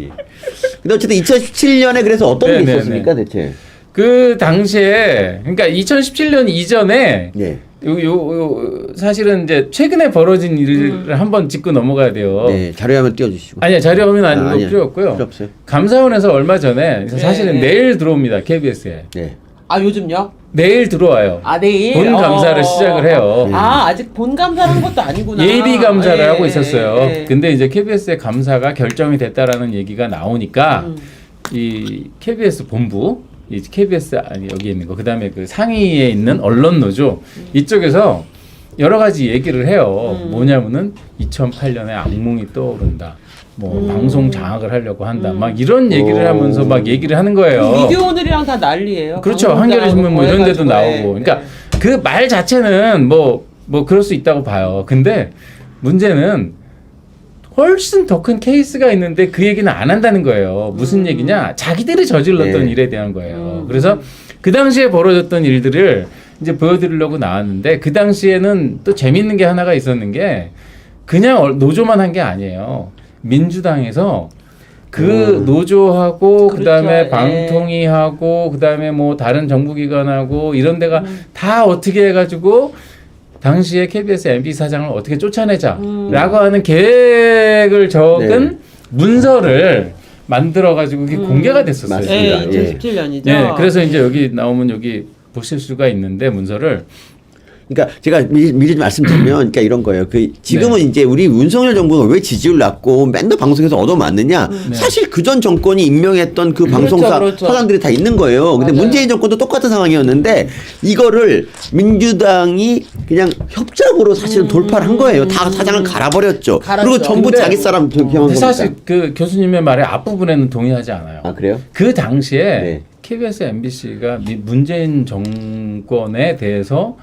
얘기. 근데 어쨌든 2017년에 그래서 어떤 게 있었습니까, 대체? 그 당시에 그러니까 2017년 이전에 네. 사실은 이제 최근에 벌어진 일을 한번 짚고 넘어가야 돼요. 네, 자료화면 띄워주시고. 아니야, 자료화면 아니고 필요 없고요. 필요 없어요. 감사원에서 얼마 전에 사실은 내일 들어옵니다, KBS에. 네. 아 요즘요? 내일 들어와요. 아 내일 본 감사를 시작을 해요. 아 아직 본 감사를 한 것도 아니구나. 예비 감사를 하고 있었어요. 예. 근데 이제 KBS의 감사가 결정이 됐다라는 얘기가 나오니까 이 KBS 본부, 이 KBS 아니 여기 있는 거, 그다음에 그 상위에 있는 언론 노조 이쪽에서 여러 가지 얘기를 해요. 뭐냐면은 2008년에 악몽이 떠오른다. 뭐 방송 장악을 하려고 한다. 막 이런 얘기를 하면서 막 얘기를 하는 거예요. 미디어 오늘이랑 다 난리예요. 그렇죠. 한겨레 신문 뭐 이런 데도 나오고. 그러니까 그 말 자체는 뭐 그럴 수 있다고 봐요. 근데 문제는 훨씬 더 큰 케이스가 있는데 그 얘기는 안 한다는 거예요. 무슨 얘기냐? 자기들이 저질렀던 네. 일에 대한 거예요. 그래서 그 당시에 벌어졌던 일들을 이제 보여드리려고 나왔는데, 그 당시에는 또 재밌는 게 하나가 있었는 게 그냥 노조만 한 게 아니에요. 민주당에서 그 노조하고 그렇죠. 그다음에 예. 방통위하고 그다음에 뭐 다른 정부기관하고 이런 데가 다 어떻게 해가지고 당시에 KBS MB 사장을 어떻게 쫓아내자라고 하는 계획을 적은 네. 문서를 만들어가지고 그게 공개가 됐었어요. 맞습니다. 네, 2017년이죠. 네, 그래서 이제 여기 나오면 여기 보실 수가 있는데 문서를. 그러니까 제가 미리 좀 말씀드리면, 그러니까 이런 거예요. 그 지금은 이제 우리 윤석열 정부가 왜 지지율 낮고 맨날 방송에서 얻어맞느냐? 사실 그 전 정권이 임명했던 그 방송사 그렇죠. 사장들이 다 있는 거예요. 근데 맞아요. 문재인 정권도 똑같은 상황이었는데 이거를 민주당이 그냥 협작으로 사실은 돌파를 한 거예요. 다 사장을 갈아버렸죠. 갈았죠. 그리고 전부 근데 자기 사람 경험한 근데 겁니다. 사실 그 교수님의 말의 앞부분에는 동의하지 않아요. 아 그래요? 그 당시에 네. KBS, MBC가 문재인 정권에 대해서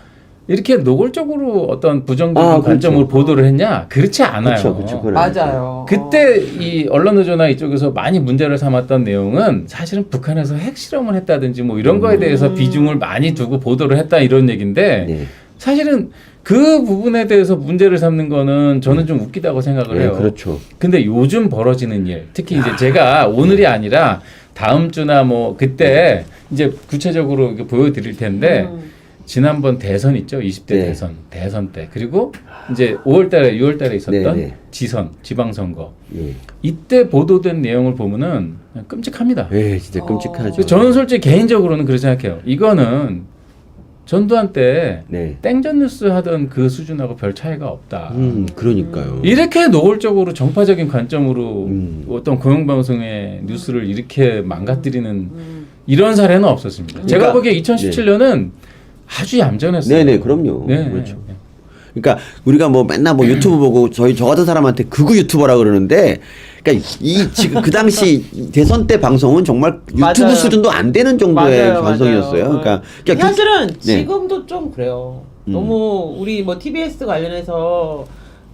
이렇게 노골적으로 어떤 부정적인 그렇죠. 관점으로 보도를 했냐? 그렇지 않아요. 그렇죠. 그건 맞아요. 그때 이 언론 노조나 이쪽에서 많이 문제를 삼았던 내용은 사실은 북한에서 핵실험을 했다든지 뭐 이런 거에 대해서 비중을 많이 두고 보도를 했다 이런 얘기인데, 네. 사실은 그 부분에 대해서 문제를 삼는 거는 저는 좀 웃기다고 생각을 해요. 그렇죠. 근데 요즘 벌어지는 일, 특히 이제 제가 오늘이 아니라 다음 주나 뭐 그때 이제 구체적으로 이렇게 보여드릴 텐데, 지난번 대선 있죠, 20대 네. 대선 때, 그리고 이제 5월달에 6월달에 있었던 네, 네. 지방선거, 예. 이때 보도된 내용을 보면은 그냥 끔찍합니다. 예, 진짜 끔찍하죠. 그래서 저는 솔직히 개인적으로는 그렇게 생각해요. 이거는 전두환 때 네. 땡전 뉴스 하던 그 수준하고 별 차이가 없다. 그러니까요. 이렇게 노골적으로 정파적인 관점으로 어떤 공영방송의 뉴스를 이렇게 망가뜨리는 이런 사례는 없었습니다. 제가 그러니까, 보기에 2017년은 아주 얌전했어요. 네네, 그럼요. 네. 그렇죠. 그러니까 우리가 뭐 맨날 뭐 유튜브 보고 저 같은 사람한테 극우 유튜버라 그러는데, 그러니까 이 지금 그 당시 대선 때 방송은 정말 유튜브 맞아요. 수준도 안 되는 정도의 맞아요, 방송이었어요. 맞아요. 그러니까 사실은 네. 지금도 좀 그래요. 너무 우리 뭐 TBS 관련해서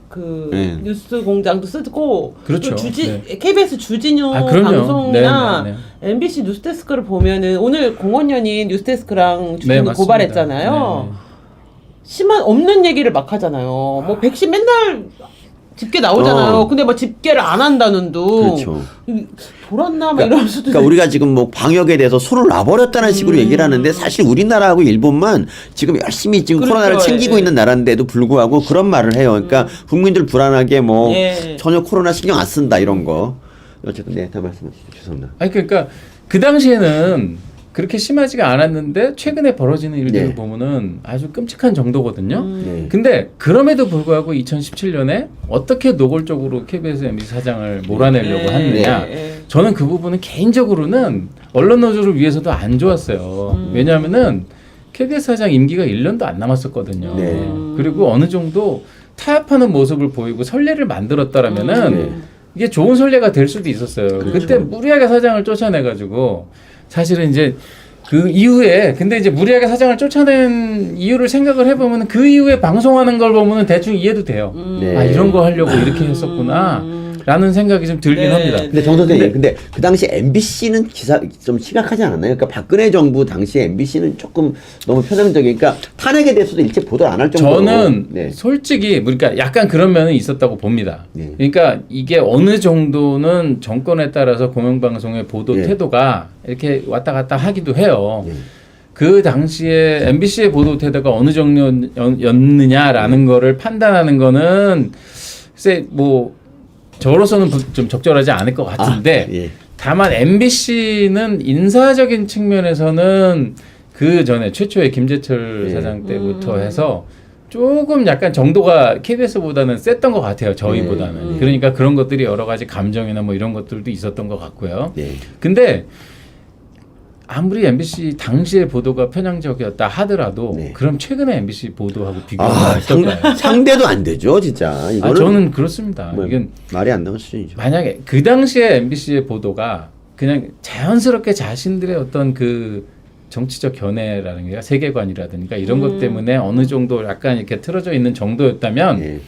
그 네. 뉴스 공장도 쓰고 그렇죠. 또 네. KBS 주진우 아, 그럼요. 방송이나 네, MBC 뉴스데스크를 보면은 오늘 공원연이 뉴스데스크랑 주진우 맞습니다. 고발했잖아요. 네. 심한 없는 얘기를 막 하잖아요. 뭐 백신 맨날 집계 나오잖아요. 근데 뭐 집계를 안 한다는 둥. 그렇죠. 돌았나 막 이러면서도. 그러니까 우리가 지금 뭐 방역에 대해서 손을 놔버렸다는 식으로 얘기를 하는데, 사실 우리나라하고 일본만 지금 열심히 지금 그렇죠. 코로나를 챙기고 예. 있는 나라인데도 불구하고 그런 말을 해요. 그러니까 국민들 불안하게 뭐 예. 전혀 코로나 신경 안 쓴다 이런 거. 어쨌든 네, 다 말씀하시죠. 죄송합니다. 아니 그러니까 그 당시에는 그렇게 심하지가 않았는데 최근에 벌어지는 일들을 네. 보면은 아주 끔찍한 정도거든요. 네. 근데 그럼에도 불구하고 2017년에 어떻게 노골적으로 KBS, MBC 사장을 몰아내려고 네. 하느냐. 네. 저는 그 부분은 개인적으로는 언론 노조를 위해서도 안 좋았어요. 왜냐하면은 KBS 사장 임기가 1년도 안 남았었거든요. 네. 그리고 어느 정도 타협하는 모습을 보이고 선례를 만들었다라면은 네. 이게 좋은 선례가 될 수도 있었어요. 그때 무리하게 사장을 쫓아내가지고, 사실은 이제 그 이후에, 근데 이제 무리하게 사장을 쫓아낸 이유를 생각을 해보면 그 이후에 방송하는 걸 보면 대충 이해도 돼요. 네. 아, 이런 거 하려고 이렇게 했었구나. 라는 생각이 좀 들긴 네. 합니다. 근데 정 선생님, 근데 그 당시 MBC는 기사 좀 심각하지 않았나요? 그러니까 박근혜 정부 당시에 MBC는 조금 너무 편향적이니까 탄핵에 대해서도 일체 보도를 안 할 정도로. 저는 네. 솔직히 그러니까 약간 그런 면은 있었다고 봅니다. 네. 그러니까 이게 어느 정도는 정권에 따라서 공영방송의 보도 네. 태도가 이렇게 왔다 갔다 하기도 해요. 네. 그 당시에 MBC의 보도 태도가 어느 정도였느냐라는 거를 판단하는 거는 글쎄 뭐 저로서는 좀 적절하지 않을 것 같은데 예. 다만 MBC는 인사적인 측면에서는 그 전에 최초의 김재철 예. 사장 때부터 해서 조금 약간 정도가 KBS보다는 셌던 것 같아요. 저희보다는. 그러니까 그런 것들이 여러 가지 감정이나 뭐 이런 것들도 있었던 것 같고요. 네. 근데 아무리 MBC 당시의 보도가 편향적이었다 하더라도 네. 그럼 최근에 MBC 보도하고 비교가 아, 어떨까요? 상대도 안 되죠, 진짜. 이거는 저는 그렇습니다. 뭐 이건 말이 안 나오는 수준이죠. 만약에 그 당시에 MBC의 보도가 그냥 자연스럽게 자신들의 어떤 그 정치적 견해라든가 세계관이라든가 이런 것 때문에 어느 정도 약간 이렇게 틀어져 있는 정도였다면 예.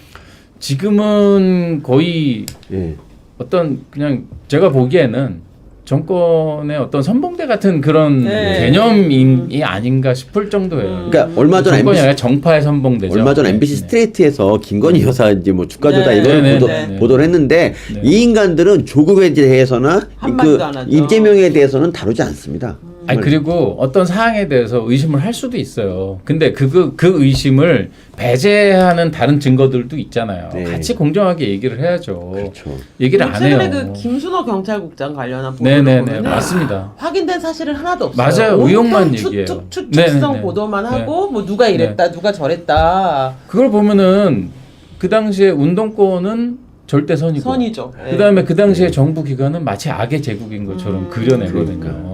지금은 거의 예. 어떤 그냥 제가 보기에는 정권의 어떤 선봉대 같은 그런 네. 개념이 아닌가 싶을 정도예요. 그러니까 얼마 전 정권이 MBC 아니라 정파의 선봉대죠. 얼마 전 MBC 네. 스트레이트에서 김건희 여사 이제 뭐 주가 조작 네. 이걸 네, 보도, 네, 네. 보도를 했는데 네. 이 인간들은 조국에 대해서나 한마디도 안 하죠. 이재명에 대해서는 다루지 않습니다. 아니 그리고 어떤 사항에 대해서 의심을 할 수도 있어요. 근데 그 의심을 배제하는 다른 증거들도 있잖아요. 네. 같이 공정하게 얘기를 해야죠. 그렇죠. 얘기를 안 해요. 최근에 그 김순호 경찰국장 관련한 보도를 네네네 보면은 맞습니다. 확인된 사실은 하나도 없어요. 맞아요. 온통 의혹만 얘기해요. 추측성 네네네. 보도만 네. 하고 뭐 누가 이랬다, 누가 저랬다. 그걸 보면은 그 당시에 운동권은 절대 선이고 선이죠. 예. 그다음에 그 당시에 정부 기관은 마치 악의 제국인 것처럼 그려내거든요.